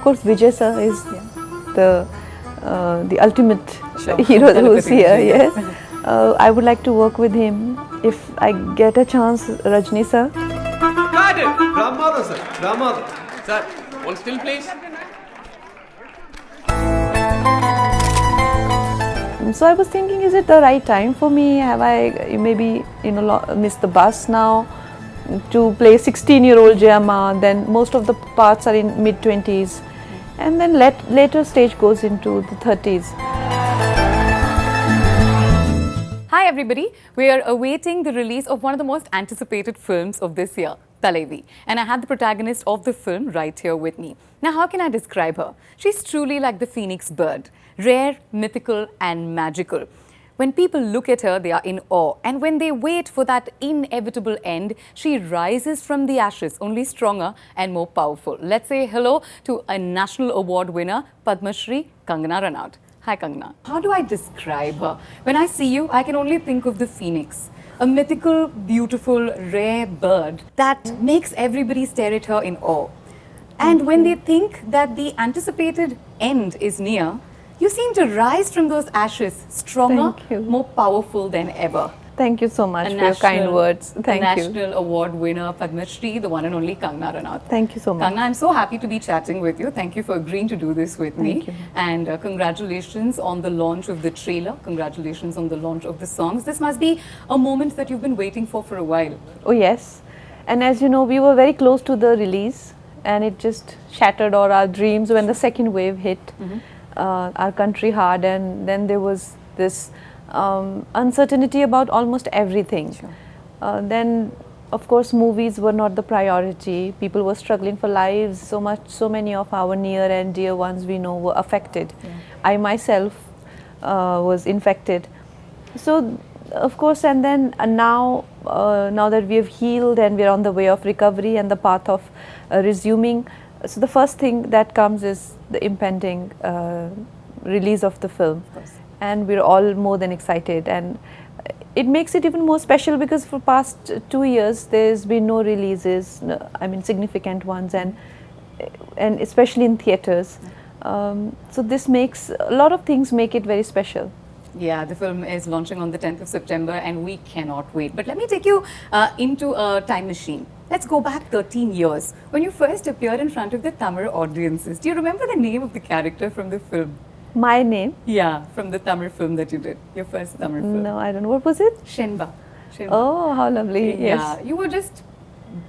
course, Vijay sir is the ultimate hero who's Thalaivi here. Vijay. Yes, I would like to work with him if I get a chance. Rajni sir. Got it! Ramada sir, Ramada. Sir, one still please. So I was thinking, is it the right time for me? Have I maybe missed the bus now to play 16-year-old Jayama? Then most of the parts are in mid-20s, and then later stage goes into the 30s. Hi everybody, we are awaiting the release of one of the most anticipated films of this year, Thalaivi. And I have the protagonist of the film right here with me. Now how can I describe her? She's truly like the phoenix bird, rare, mythical and magical. When people look at her, they are in awe. And when they wait for that inevitable end, she rises from the ashes, only stronger and more powerful. Let's say hello to a National Award winner, Padma Shri Kangana Ranaut. Hi Kangana. How do I describe her? When I see you, I can only think of the phoenix. A mythical, beautiful, rare bird that makes everybody stare at her in awe. And when they think that the anticipated end is near, you seem to rise from those ashes stronger, Thank you. more powerful than ever. Thank you so much for your kind words. Thank you. National Award winner, Padma Shri, the one and only Kangana Ranaut. Thank you so much. Kangana, I'm so happy to be chatting with you. Thank you for agreeing to do this with me. Thank you. And congratulations on the launch of the trailer. Congratulations on the launch of the songs. This must be a moment that you've been waiting for a while. Oh yes, and as you know, we were very close to the release, and it just shattered all our dreams when the second wave hit our country hard, and then there was this uncertainty about almost everything. Then, of course, movies were not the priority. People were struggling for lives. So many of our near and dear ones we know were affected. I myself was infected. So, of course, and then now that we have healed and we're on the way of recovery and the path of resuming, so the first thing that comes is the impending release of the film. And we're all more than excited, and it makes it even more special because for past 2 years there's been no releases, significant ones, and especially in theatres. So this makes a lot of things make it very special. Yeah, the film is launching on the 10th of September and we cannot wait. But let me take you into a time machine. Let's go back 13 years when you first appeared in front of the Tamil audiences. Do you remember the name of the character from the film? My name? Yeah, from the Tamil film that you did, your first Tamil film. No, I don't know. What was it? Shenba. Oh, how lovely. Yes. Yeah, you were just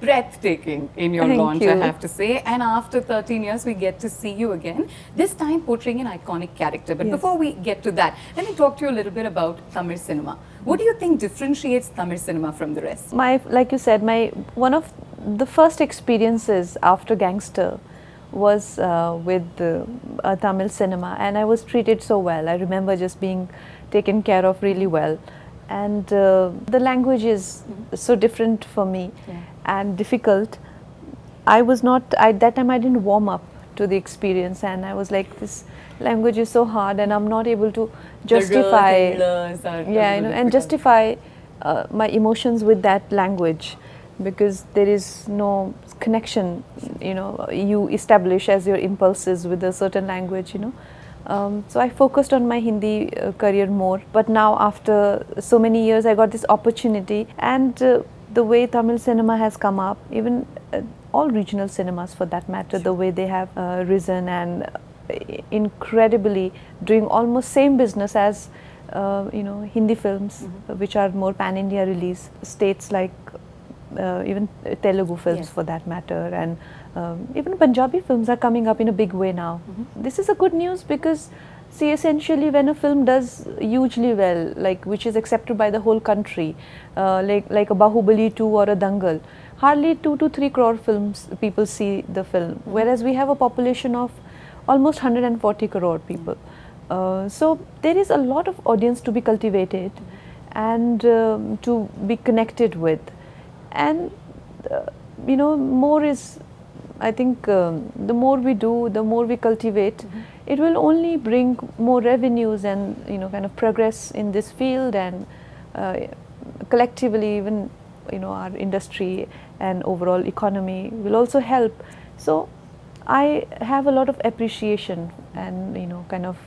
breathtaking in your Thank launch, you. I have to say. And after 13 years, we get to see you again, this time portraying an iconic character. But Yes. before we get to that, let me talk to you a little bit about Tamil cinema. What do you think differentiates Tamil cinema from the rest? Like you said, one of the first experiences after Gangster was with Tamil cinema, and I was treated so well. I remember just being taken care of really well, and the language is so different for me and difficult. At that time I didn't warm up to the experience, and I was like, this language is so hard and I'm not able to justify and justify my emotions with that language, because there is no connection you establish as your impulses with a certain language. So I focused on my Hindi career more, but now after so many years I got this opportunity, and the way Tamil cinema has come up, even all regional cinemas for that matter, the way they have risen and incredibly doing almost same business as Hindi films, which are more pan-India release, states like even Telugu films for that matter, and even Punjabi films are coming up in a big way now. This is a good news because, see, essentially when a film does hugely well, which is accepted by the whole country, like a Bahubali 2 or a Dangal, hardly 2 to 3 crore people see the film, whereas we have a population of almost 140 crore people. So there is a lot of audience to be cultivated and to be connected with, and more is, I think, the more we do, the more we cultivate, it will only bring more revenues and kind of progress in this field, and collectively even our industry and overall economy will also help. So I have a lot of appreciation and kind of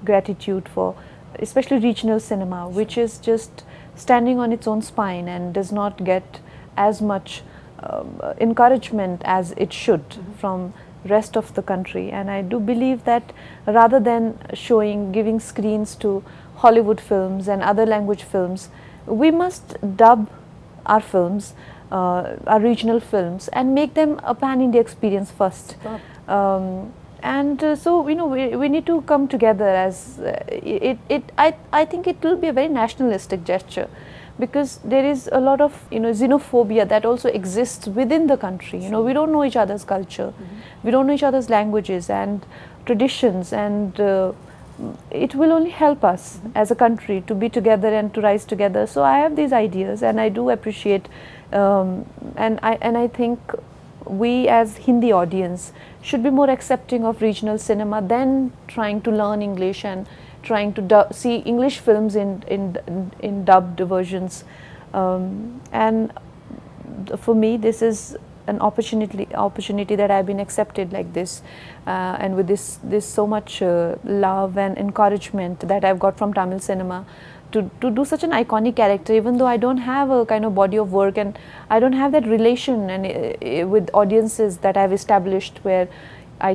gratitude for especially regional cinema, which is just standing on its own spine and does not get as much encouragement as it should from rest of the country. And I do believe that rather than giving screens to Hollywood films and other language films, we must dub our films, our regional films, and make them a pan-India experience first. So we need to come together as I think it will be a very nationalistic gesture, because there is a lot of xenophobia that also exists within the country. We don't know each other's culture, we don't know each other's languages and traditions, and it will only help us as a country to be together and to rise together. So I have these ideas, and I do appreciate, and I think we as Hindi audience should be more accepting of regional cinema than trying to learn English and trying to see English films in dubbed versions. And for me, this is an opportunity that I've been accepted like this, and with this so much love and encouragement that I've got from Tamil cinema to do such an iconic character, even though I don't have a kind of body of work and I don't have that relation and with audiences that I've established where I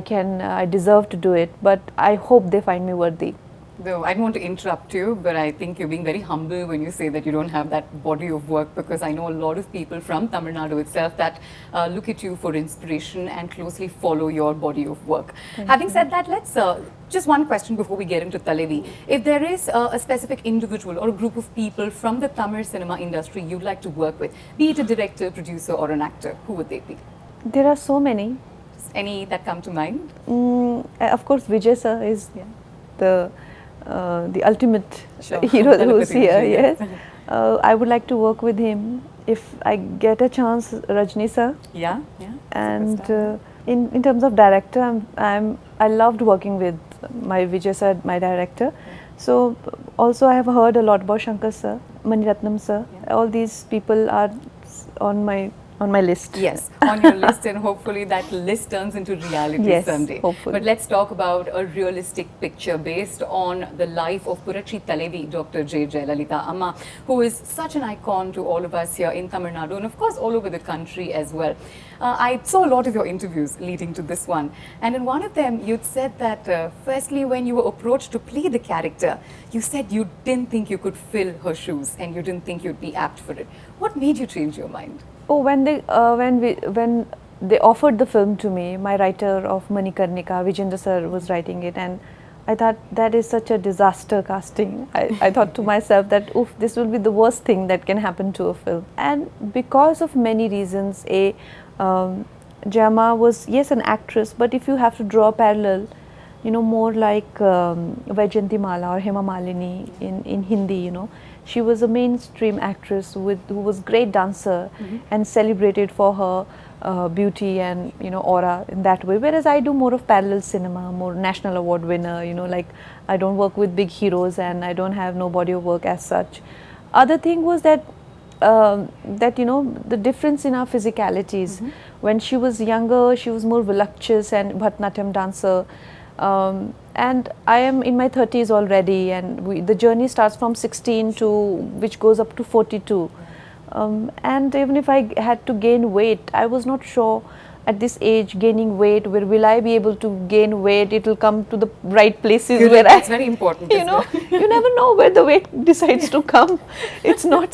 deserve to do it, but I hope they find me worthy. Though I don't want to interrupt you, but I think you're being very humble when you say that you don't have that body of work, because I know a lot of people from Tamil Nadu itself that look at you for inspiration and closely follow your body of work. Having said that, let's just one question before we get into Thalaivi. If there is a specific individual or a group of people from the Tamil cinema industry you'd like to work with, be it a director, producer or an actor, who would they be? There are so many. Any that come to mind? Of course, Vijay sir is the ultimate hero who's here. Yes, I would like to work with him if I get a chance. Rajni sir. Yeah. And in terms of director, I loved working with my Vijay sir, my director. So also I have heard a lot about Shankar sir, Mani Ratnam sir. All these people are on my list. Yes, on your list, and hopefully that list turns into reality someday. Hopefully. But let's talk about a realistic picture based on the life of Purachi Thalaivi, Dr. J. Jayalalitha Amma, who is such an icon to all of us here in Tamil Nadu and of course all over the country as well. I saw a lot of your interviews leading to this one, and in one of them you'd said that firstly when you were approached to play the character, you said you didn't think you could fill her shoes and you didn't think you'd be apt for it. What made you change your mind? Oh, when they offered the film to me, my writer of Manikarnika, Vijay sir, was writing it, and I thought that is such a disaster casting. I thought to myself that, oof, this will be the worst thing that can happen to a film. And because of many reasons, Jama was, yes, an actress, but if you have to draw a parallel, more like Vaijayanti Mala or Hema Malini in Hindi, she was a mainstream actress who was great dancer and celebrated for her beauty and aura in that way. Whereas I do more of parallel cinema, more national award winner. Like I don't work with big heroes and I don't have no body of work as such. Other thing was that the difference in our physicalities. When she was younger, she was more voluptuous and Bharatanatyam dancer. And I am in my 30s already, and the journey starts from 16 which goes up to 42. And even if I had to gain weight, I was not sure at this age gaining weight, where will I be able to gain weight? It will come to the right places. That's very important. You never know where the weight decides to come. It's not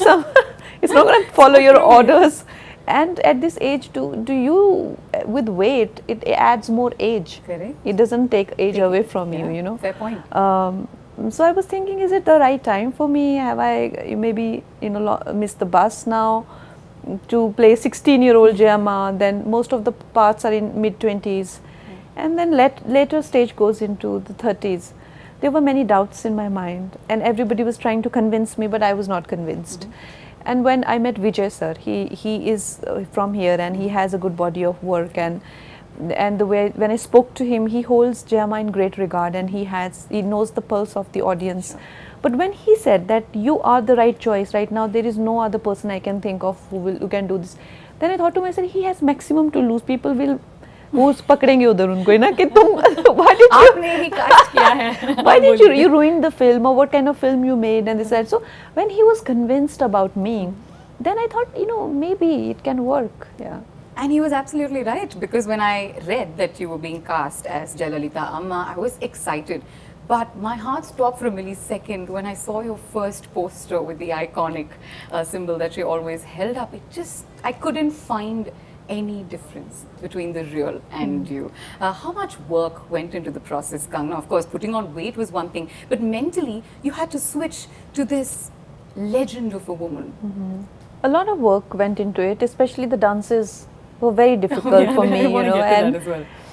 it's not going to follow your orders. And at this age, with weight, it adds more age. Correct. It doesn't take age away from you, Fair point. So I was thinking, is it the right time for me? Have I maybe, missed the bus now to play 16-year-old Jayama? Then most of the parts are in mid-20s. And then later stage goes into the 30s. There were many doubts in my mind. And everybody was trying to convince me, but I was not convinced. And when I met Vijay sir, he is from here and he has a good body of work, and the way when I spoke to him, he holds Jayama in great regard and he knows the pulse of the audience. Sure. But when he said that you are the right choice right now, there is no other person I can think of who can do this, then I thought to myself, he has maximum to lose. People will who's पकड़ेंगे उधर उनको है ना कि तुम why did you आपने ही cast किया है why did you ruin the film, or what kind of film you made, and they said. So when he was convinced about me, then I thought, maybe it can work. Yeah. And he was absolutely right, because when I read that you were being cast as Jayalalitha Amma, I was excited. But my heart stopped for a millisecond when I saw your first poster with the iconic symbol that she always held up. I couldn't find any difference between the real and you. How much work went into the process, Kangana? Of course, putting on weight was one thing, but mentally you had to switch to this legend of a woman. A lot of work went into it, especially the dances were very difficult for me,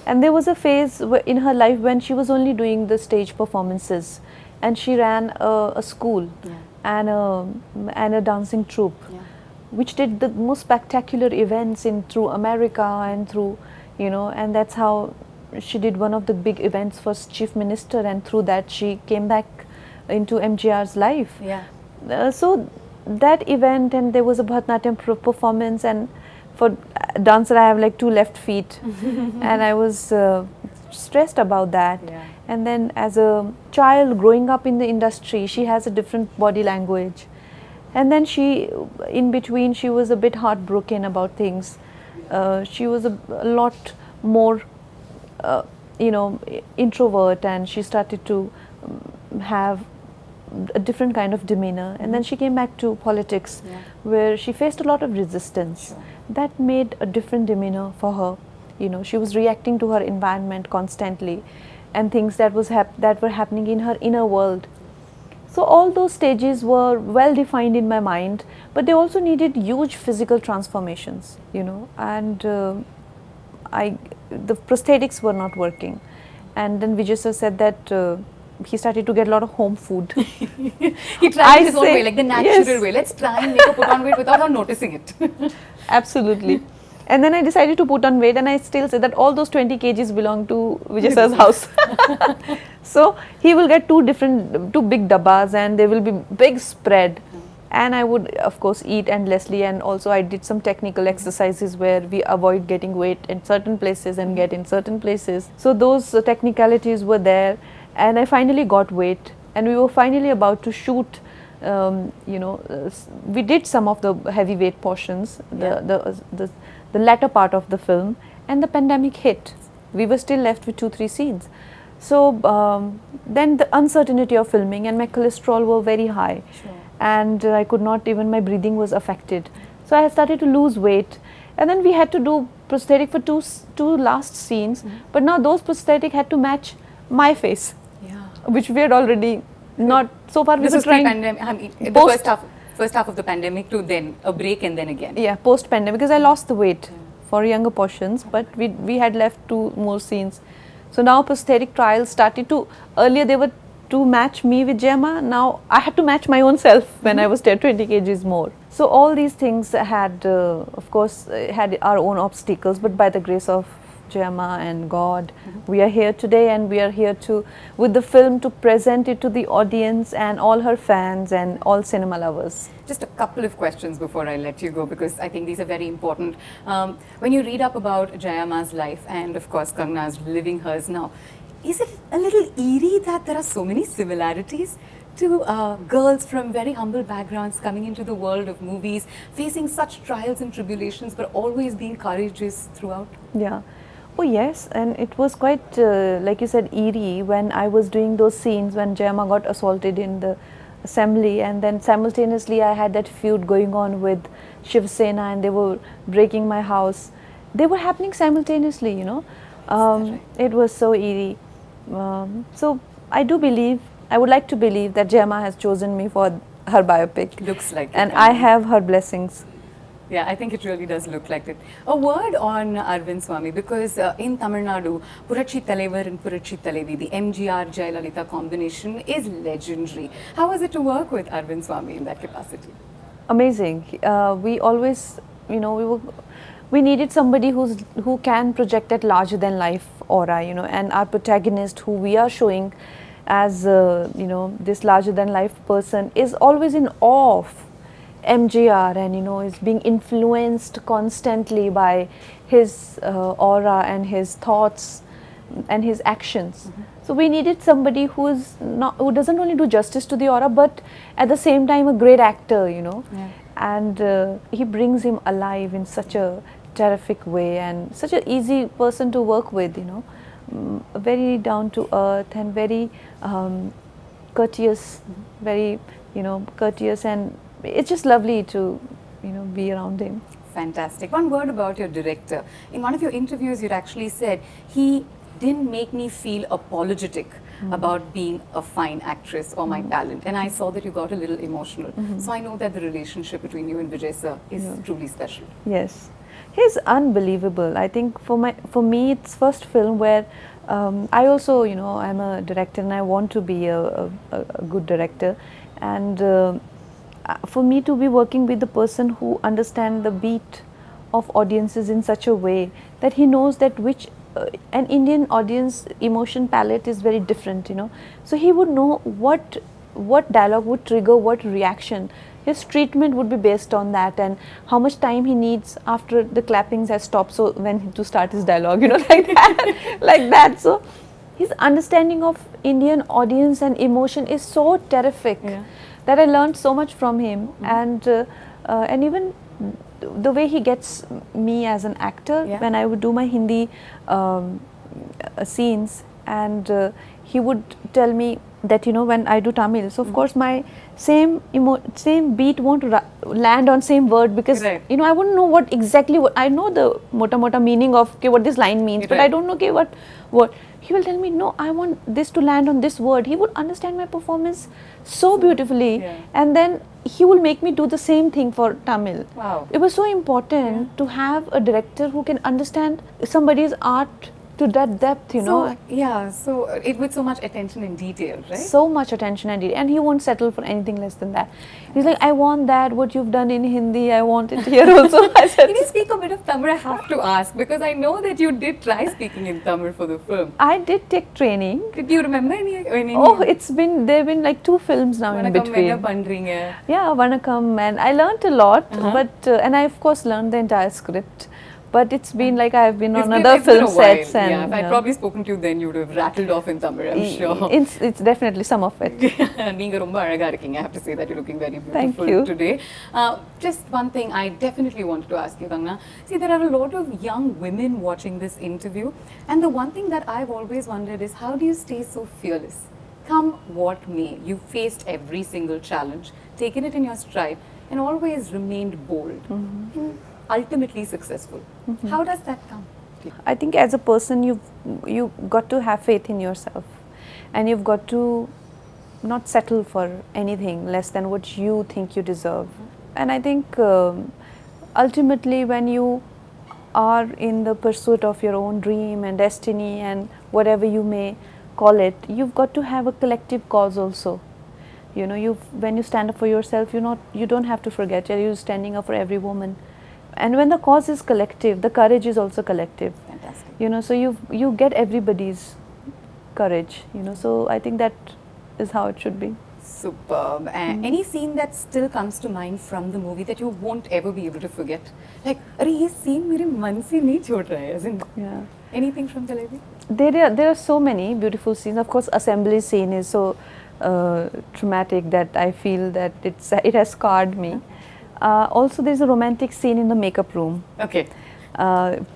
and there was a phase in her life when she was only doing the stage performances, and she ran a school and a dancing troupe, which did the most spectacular events through America and through, and that's how she did one of the big events for Chief Minister, and through that she came back into MGR's life. So that event, and there was a Bharatanatyam performance, and for dancer I have like 2 left feet and I was stressed about that. And then as a child growing up in the industry, she has a different body language, and then in between she was a bit heartbroken about things. She was a lot more introvert, and she started to have a different kind of demeanor, and then she came back to politics where she faced a lot of resistance. That made a different demeanor for her. She was reacting to her environment constantly and things that were happening in her inner world. So all those stages were well defined in my mind, but they also needed huge physical transformations, and the prosthetics were not working. And then Vijay sir said that he started to get a lot of home food. He tried his own way, like the natural way. Let's try and make her put on weight without her noticing it. Absolutely. And then I decided to put on weight, and I still say that all those 20 kgs belong to Vijay sir's house. So he will get 2 big dabbas, and there will be big spread. And I would of course eat endlessly, and also I did some technical exercises where we avoid getting weight in certain places and get in certain places. So those technicalities were there, and I finally got weight, and we were finally about to shoot. We did some of the heavyweight portions, the latter part of the film, and the pandemic hit. We were still left with 2-3 scenes. So then the uncertainty of filming, and my cholesterol were very high, and I could not even, my breathing was affected. So I started to lose weight, and then we had to do prosthetic for two last scenes, but now those prosthetic had to match my face, which we had already not so far. This was pre-pandemic. The first half of the pandemic to then a break and then again. Yeah, post-pandemic, because I lost the weight for younger portions, but we had left 2 more scenes. So now prosthetic trials started to, earlier they were to match me with Gemma, now I had to match my own self when I was 20 kgs more. So all these things had, of course, had our own obstacles, but by the grace of Gemma and God, we are here today, and we are here with the film to present it to the audience and all her fans and all cinema lovers. Just a couple of questions before I let you go, because I think these are very important. When you read up about Jayamma's life, and of course Kangana's living hers now, is it a little eerie that there are so many similarities to girls from very humble backgrounds coming into the world of movies, facing such trials and tribulations, but always being courageous throughout? Yeah. Oh yes, and it was quite, like you said, eerie when I was doing those scenes when Jayamma got assaulted in the assembly, and then simultaneously I had that feud going on with Shiv Sena, and they were breaking my house. They were happening simultaneously, It was so eerie. So I would like to believe that Jayamma has chosen me for her biopic. Looks like it. And I have her blessings. Yeah, I think it really does look like it. A word on Arvind Swamy, because in Tamil Nadu, Purachi Thalaivar and Purachi Thalaivi, the MGR Jayalalitha combination is legendary. How was it to work with Arvind Swamy in that capacity? Amazing. We always, we needed somebody who can project that larger than life aura, and our protagonist, who we are showing as this larger than life person, is always in awe of MGR, and is being influenced constantly by his aura and his thoughts and his actions. So we needed somebody who doesn't only do justice to the aura, but at the same time a great actor, Yeah. and he brings him alive in such a terrific way, and such an easy person to work with, very down to earth and very courteous, very courteous, and it's just lovely to be around him. Fantastic. One word about your director. In one of your interviews, you'd actually said he didn't make me feel apologetic about being a fine actress or my talent. And I saw that you got a little emotional. So I know that the relationship between you and Vijay sir is truly special. Yes, he's unbelievable. I think for me, it's first film where I also, I'm a director and I want to be a good director. And for me to be working with the person who understands the beat of audiences in such a way that he knows that an Indian audience emotion palette is very different, So he would know what dialogue would trigger what reaction. His treatment would be based on that, and how much time he needs after the clappings has stopped, so when to start his dialogue, like that, like that. So his understanding of Indian audience and emotion is so terrific that I learned so much from him, and even the way he gets me as an actor when I would do my Hindi scenes, and he would tell me that when I do Tamil, so of course my same beat won't land on same word, because I wouldn't know what I know the mota meaning of what this line means, but I don't know what he will tell me. No, I want this to land on this word. He would understand my performance so beautifully, and then he will make me do the same thing for Tamil. Wow. It was so important to have a director who can understand somebody's art to that depth, So it with so much attention and detail, right? So much attention and detail, and he won't settle for anything less than that. He's like, I want that, what you've done in Hindi, I want it here also. I said, Can you speak a bit of Tamil? I have to ask, because I know that you did try speaking in Tamil for the film. I did take training. Do you remember any? Oh, there have been like 2 films now in between. Vanakkam, pandringa. Yeah, Vanakkam, and I learned a lot, but and I of course learned the entire script. But it's been like I've been on other film sets, and if I'd probably spoken to you then, you would have rattled off in Tamil, I'm sure. It's definitely some of it. Neenga romba azhaga irukkinga. I have to say that you're looking very Thank beautiful you. today. Just one thing I definitely wanted to ask you, Kangana. See, there are a lot of young women watching this interview, and the one thing that I've always wondered is, how do you stay so fearless? Come what may, you faced every single challenge, taken it in your stride, and always remained bold. Ultimately successful. How does that come? I think as a person, you've got to have faith in yourself, and you've got to not settle for anything less than what you think you deserve. And I think ultimately, when you are in the pursuit of your own dream and destiny and whatever you may call it, you've got to have a collective cause also. When you stand up for yourself, you don't have to forget you're standing up for every woman. And when the cause is collective, the courage is also collective. Fantastic. So you get everybody's courage. So I think that is how it should be. Superb. Any scene that still comes to mind from the movie that you won't ever be able to forget? Like, this scene mere man se nahi chhod raha hai. As in, anything from Thalaivi? There are so many beautiful scenes. Of course, assembly scene is so traumatic that I feel that it has scarred me. Also, there's a romantic scene in the makeup room. Okay.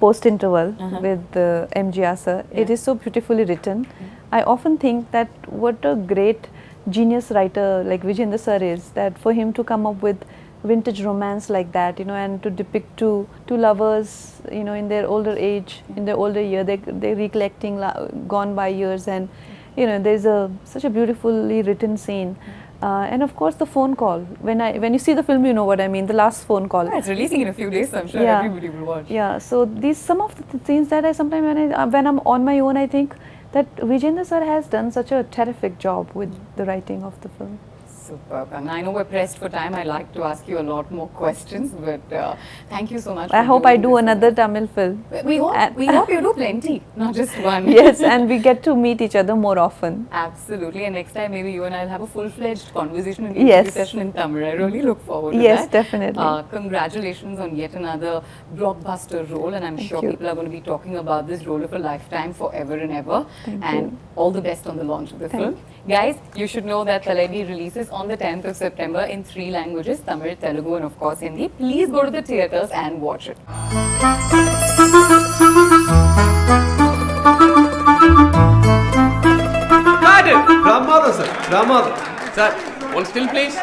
Post-interval with MGR sir. It is so beautifully written. I often think that what a great genius writer like Vijay sir is, that for him to come up with vintage romance like that, and to depict two lovers, in their older age, in their older year, they're recollecting gone by years, and there's such a beautifully written scene. And of course the phone call. When you see the film, you know what I mean. The last phone call. It's releasing in a few days, so I'm sure everybody will watch. Yeah. So some of the scenes that I sometimes when I'm on my own, I think that Vijay sir has done such a terrific job with the writing of the film. Superb. And I know we're pressed for time. I'd like to ask you a lot more questions, but thank you so much. I for hope I doing do this. another Tamil film. We hope you do plenty, not just one. Yes, and we get to meet each other more often. Absolutely. And next time, maybe you and I'll have a full-fledged conversation and Yes. interview session in Tamil. I really look forward to Yes, that. definitely. Congratulations on yet another blockbuster role, and I'm sure you. people are going to be talking about this role of a lifetime forever and ever. Thank and you. all the best on the launch of the film. Guys, you should know that Thalaivi releases on the 10th of September in 3 languages, Tamil, Telugu and of course Hindi. Please go to the theatres and watch it. Got it! Brahmada, sir. Brahmada. Sir, one still, please.